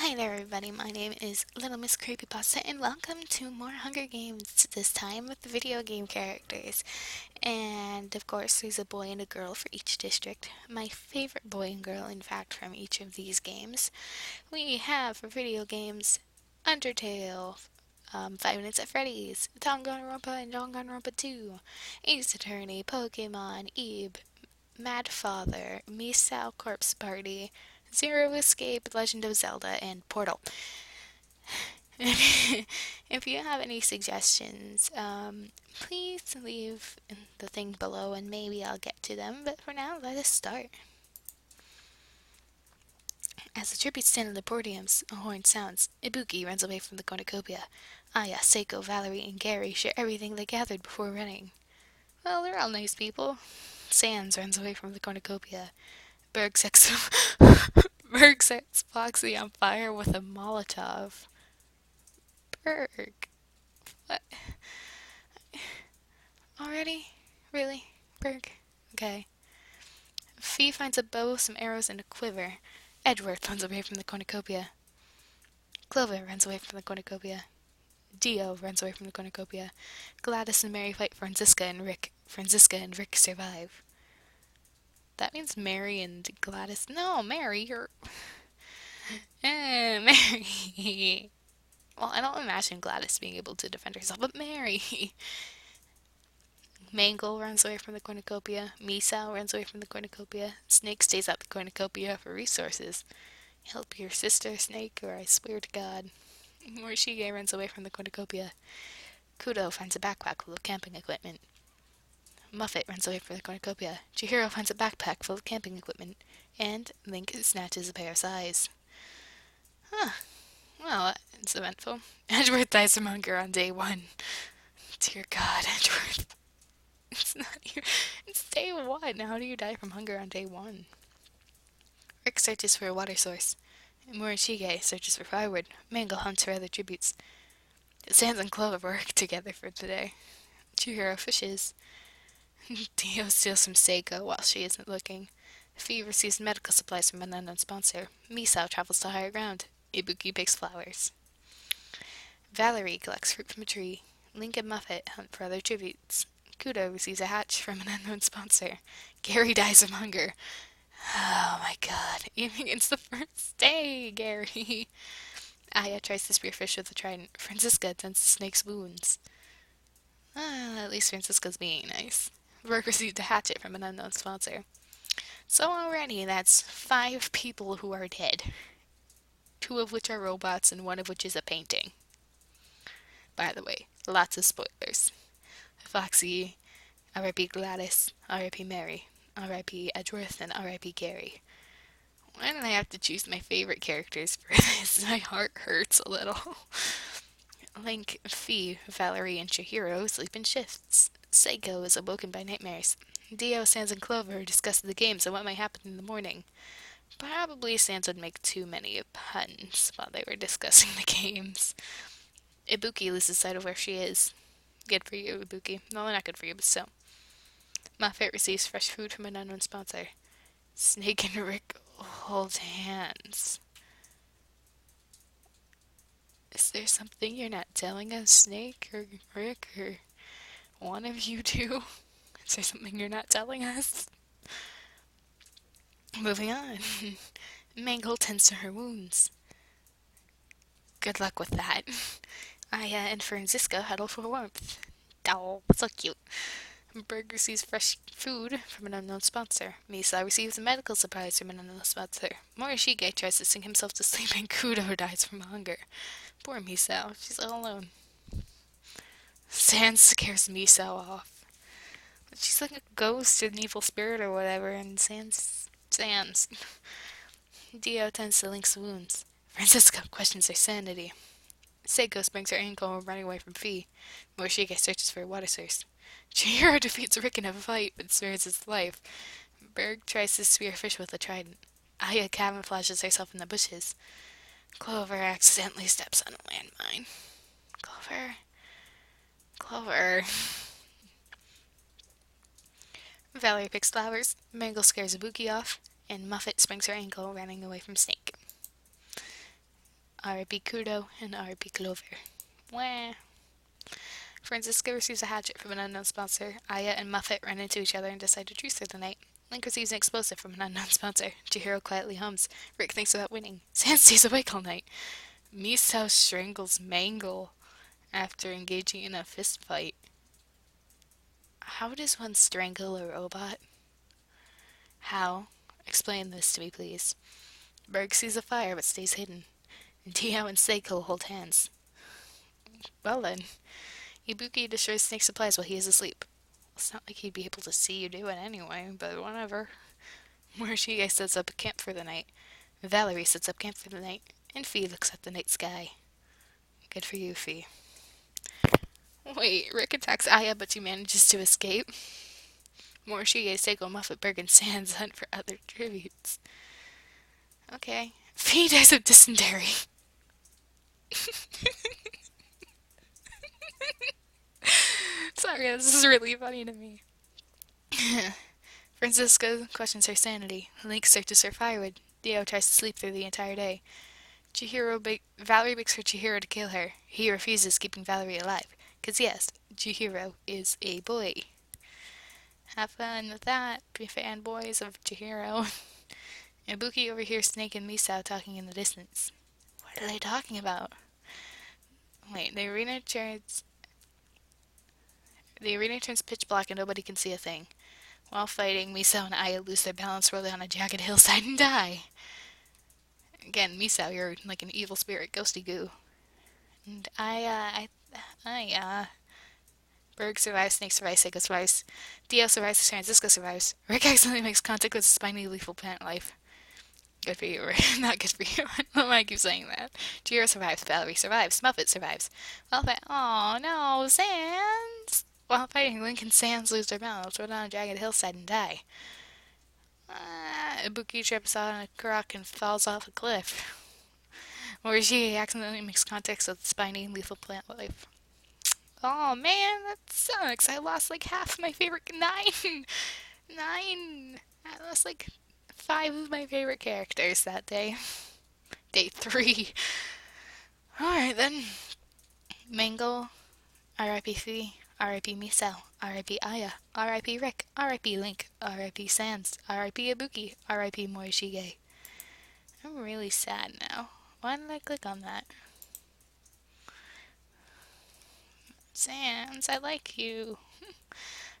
Hi there everybody, my name is Little Miss Creepypasta and welcome to more Hunger Games, this time with the video game characters. And of course there's a boy and a girl for each district. My favorite boy and girl, in fact, from each of these games. We have for video games Undertale, Five Nights at Freddy's, Danganronpa and Danganronpa 2, Ace Attorney, Pokemon, Eve, Mad Father, Misao Corpse Party, Zero Escape, Legend of Zelda, and Portal. If you have any suggestions, please leave the thing below and maybe I'll get to them. But for now, let us start. As the tributes stand on the podiums, a horn sounds. Ibuki runs away from the cornucopia. Aya, Seiko, Valerie, and Gary share everything they gathered before running. Well, they're all nice people. Sans runs away from the cornucopia. Berg sets Berg sets Foxy on fire with a Molotov. Berg. What? Already? Really? Berg? Okay. Fee finds a bow, some arrows, and a quiver. Edward runs away from the cornucopia. Clover runs away from the cornucopia. Dio runs away from the cornucopia. Gladys and Mary fight Franziska and Rick. Franziska and Rick survive. That means Mary and Gladys. No, Mary, you're. Mary. Well, I don't imagine Gladys being able to defend herself, but Mary. Mangle runs away from the cornucopia. Misao runs away from the cornucopia. Snake stays at the cornucopia for resources. Help your sister, Snake, or I swear to God. Morishige runs away from the cornucopia. Kudo finds a backpack full of camping equipment. Muffet runs away from the cornucopia. Chihiro finds a backpack full of camping equipment. And Link snatches a pair of sais. Huh. Well, it's eventful. Edgeworth dies from hunger on day 1. Dear God, Edgeworth. It's not even. It's day 1. How do you die from hunger on day 1? Rick searches for a water source. Morishige searches for firewood. Mangle hunts for other tributes. Sans and Clover work together for the day. Chihiro fishes. Dio steals from Seiko while she isn't looking. Fee receives medical supplies from an unknown sponsor. Misao travels to higher ground. Ibuki picks flowers. Valerie collects fruit from a tree. Link and Muffet hunt for other tributes. Kudo receives a hatch from an unknown sponsor. Gary dies of hunger. Oh my God. Even it's the first day, Gary. Aya tries to spearfish with a trident. Franziska tends to Snake's wounds. At least Franziska's being nice. Rourke received a hatchet from an unknown sponsor. So already that's 5 people who are dead. 2 of which are robots and 1 of which is a painting. By the way, lots of spoilers. Foxy, R.I.P. Gladys, R.I.P. Mary, R.I.P. Edgeworth, and R.I.P. Gary. Why did I have to choose my favorite characters for this? My heart hurts a little. Link, Fee, Valerie, and Chihiro sleep in shifts. Seiko is awoken by nightmares. Dio, Sans, and Clover discuss the games and what might happen in the morning. Probably Sans would make too many puns while they were discussing the games. Ibuki loses sight of where she is. Good for you, Ibuki. No, not good for you, but still. Muffet receives fresh food from an unknown sponsor. Snake and Rick hold hands. Is there something you're not telling us, Snake or Rick or one of you two? Is there something you're not telling us? Moving on. Mangle tends to her wounds. Good luck with that. Aya and Franziska huddle for warmth. Oh, so cute. Berg receives fresh food from an unknown sponsor. Misa receives medical supplies from an unknown sponsor. Morishige tries to sing himself to sleep and Kudo dies from hunger. Poor Misao, she's all alone. Sans scares Misao off. She's like a ghost or an evil spirit or whatever, and Sans. Dio tends to Link's wounds. Franziska questions her sanity. Seiko springs her ankle running away from Fee. Morishige searches for a water source. Chihiro defeats Rick in a fight, but spares his life. Berg tries to spear fish with a trident. Aya camouflages herself in the bushes. Clover accidentally steps on a landmine. Clover. Valerie picks flowers. Mangle scares Ibuki off. And Muffet springs her ankle running away from Snake. R.I.P. Kudo, and R.I.P. Clover. Wah. Franziska receives a hatchet from an unknown sponsor. Aya and Muffet run into each other and decide to truce for the night. Link receives an explosive from an unknown sponsor. Chihiro quietly hums. Rick thinks about winning. Sans stays awake all night. Misao strangles Mangle after engaging in a fist fight. How does one strangle a robot? How? Explain this to me, please. Berg sees a fire but stays hidden. Dio and Seiko hold hands. Well then. Ibuki destroys Snake's supplies while he is asleep. It's not like he'd be able to see you do it anyway, but whatever. Morishige sets up a camp for the night. Valerie sets up camp for the night. And Fee looks at the night sky. Good for you, Fee. Wait, Rick attacks Aya, but she manages to escape. Morishige, Seiko, Muffet, Berg, and Sans hunt for other tributes. Okay. Fee dies of dysentery. Sorry, this is really funny to me. Francisco questions her sanity. Link searches for firewood. Dio tries to sleep through the entire day. Valerie begs for Chihiro to kill her. He refuses, keeping Valerie alive. Because yes, Chihiro is a boy. Have fun with that, fanboys of Chihiro. Ibuki overhears Snake and Misao talking in the distance. What are they talking about? Wait, the arena turns pitch black and nobody can see a thing. While fighting, Misao and Aya lose their balance, roll down a jagged hillside, and die. Again, Misao, you're like an evil spirit, ghosty goo. And Berg survives, Snake survives, Seiko survives, Dio survives, Francisco survives. Rick accidentally makes contact with spiny lethal plant life. Good for you, Rick. Not good for you. I don't know why I keep saying that. Chihiro survives, Valerie survives, Muffet survives. Oh no, Sans! While fighting, Link and Sans lose their balance, roll down a jagged hillside, and die. Ibuki trips on a rock and falls off a cliff. Morishige accidentally makes contact with spiny lethal plant life. Oh man, that sucks. I lost like half my favorite. Nine! I lost like 5 of my favorite characters that day. Day 3. Alright then. Mangle, R.I.P. Fee, R.I.P. Misao, R.I.P. Aya, R.I.P. Rick, R.I.P. Link, R.I.P. Sans, R.I.P. Ibuki, R.I.P. Morishige. I'm really sad now. Why did I click on that? Sans, I like you.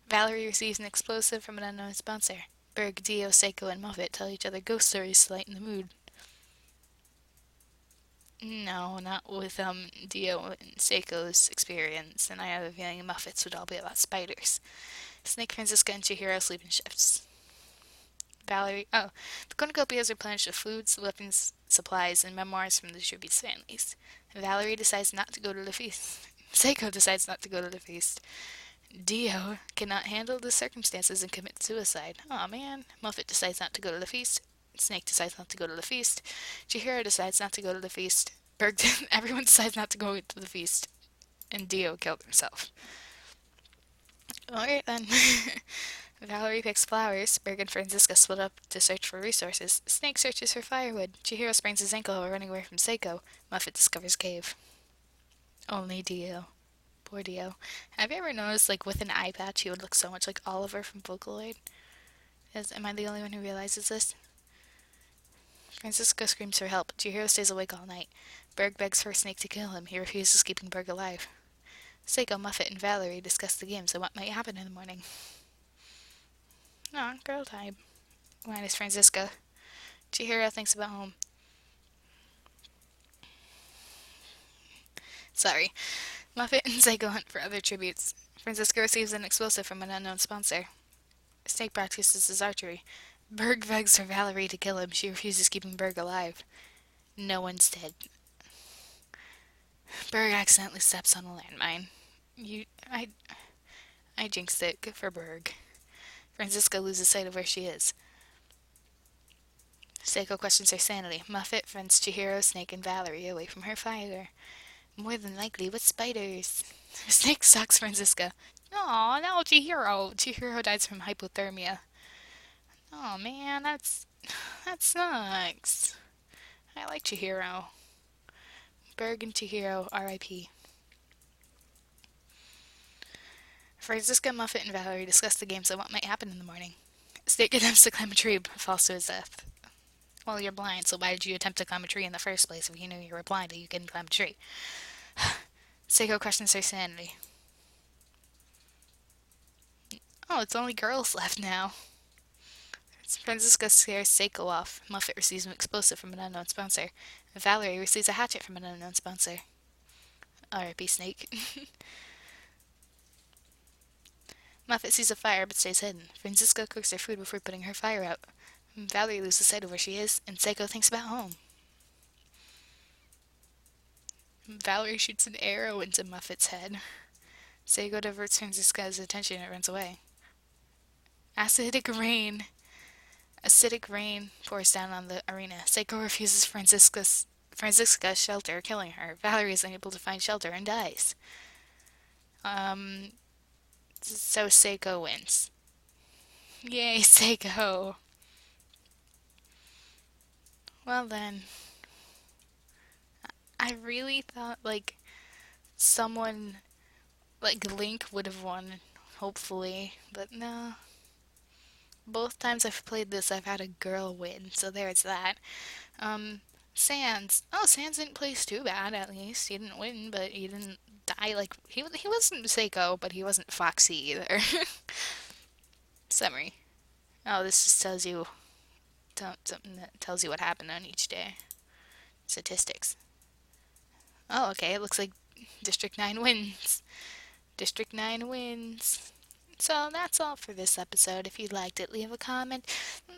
Valerie receives an explosive from an unknown sponsor. Berg, Dio, Seiko, and Muffet tell each other ghost stories to lighten the mood. No, not with Dio and Seiko's experience, and I have a feeling Muffet's would all be about spiders. Snake, Franziska, and Chihiro sleep in shifts. The cornucopia is replenished with foods, weapons, supplies, and memoirs from the tributes' families. Valerie decides not to go to the feast. Seiko decides not to go to the feast. Dio cannot handle the circumstances and commits suicide. Aw, man. Muffet decides not to go to the feast. Snake decides not to go to the feast. Chihiro decides not to go to the feast. Everyone decides not to go to the feast. And Dio killed himself. Alright then. Valerie picks flowers. Berg and Franziska split up to search for resources. Snake searches for firewood. Chihiro sprains his ankle while running away from Seiko. Muffet discovers cave. Only Dio. Poor Dio. Have you ever noticed, like, with an eye patch, he would look so much like Oliver from Vocaloid? Am I the only one who realizes this? Francisco screams for help. Chihiro stays awake all night. Berg begs for Snake to kill him. He refuses, keeping Berg alive. Seiko, Muffet, and Valerie discuss the games and what might happen in the morning. Aw, girl time. Minus Francisco. Chihiro thinks about home. Sorry. Muffet and Seiko hunt for other tributes. Francisco receives an explosive from an unknown sponsor. Snake practices his archery. Berg begs for Valerie to kill him. She refuses, keeping Berg alive. No one's dead. Berg accidentally steps on a landmine. I jinxed it. Good for Berg. Franziska loses sight of where she is. Seiko questions her sanity. Muffet fends Chihiro, Snake, and Valerie away from her fire. More than likely with spiders. Snake stalks Franziska. Aw, no, Chihiro. Chihiro dies from hypothermia. Oh man, that sucks. I like Chihiro. Bergen to hero, R.I.P. Franziska, Muffet, and Valerie discuss the games and what might happen in the morning. Snake attempts to climb a tree but falls to his death. Well, you're blind, so why did you attempt to climb a tree in the first place if you knew you were blind and you couldn't climb a tree? Seiko questions her sanity. Oh, it's only girls left now. Franziska scares Seiko off. Muffet receives an explosive from an unknown sponsor. Valerie receives a hatchet from an unknown sponsor. R.I.P. Snake. Muffet sees a fire but stays hidden. Franziska cooks her food before putting her fire out. Valerie loses sight of where she is, and Seiko thinks about home. Valerie shoots an arrow into Muffet's head. Seiko diverts Franziska's attention and runs away. Acidic rain. Acidic rain pours down on the arena. Seiko refuses Franziska's shelter, killing her. Valerie is unable to find shelter and dies. So Seiko wins. Yay, Seiko! Well then, I really thought, like, someone, like, Link would have won, hopefully, but no. Both times I've played this, I've had a girl win, so there's that. Sans. Oh, Sans didn't place too bad, at least. He didn't win, but he didn't die. Like, he wasn't Seiko, but he wasn't Foxy either. Summary. Oh, this just tells you something that tells you what happened on each day. Statistics. Oh, okay, it looks like District 9 wins. District 9 wins. So that's all for this episode. If you liked it, leave a comment,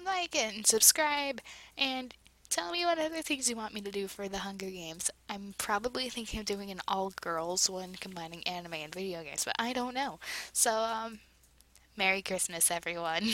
like it, and subscribe, and tell me what other things you want me to do for the Hunger Games. I'm probably thinking of doing an all-girls one combining anime and video games, but I don't know. So, Merry Christmas, everyone.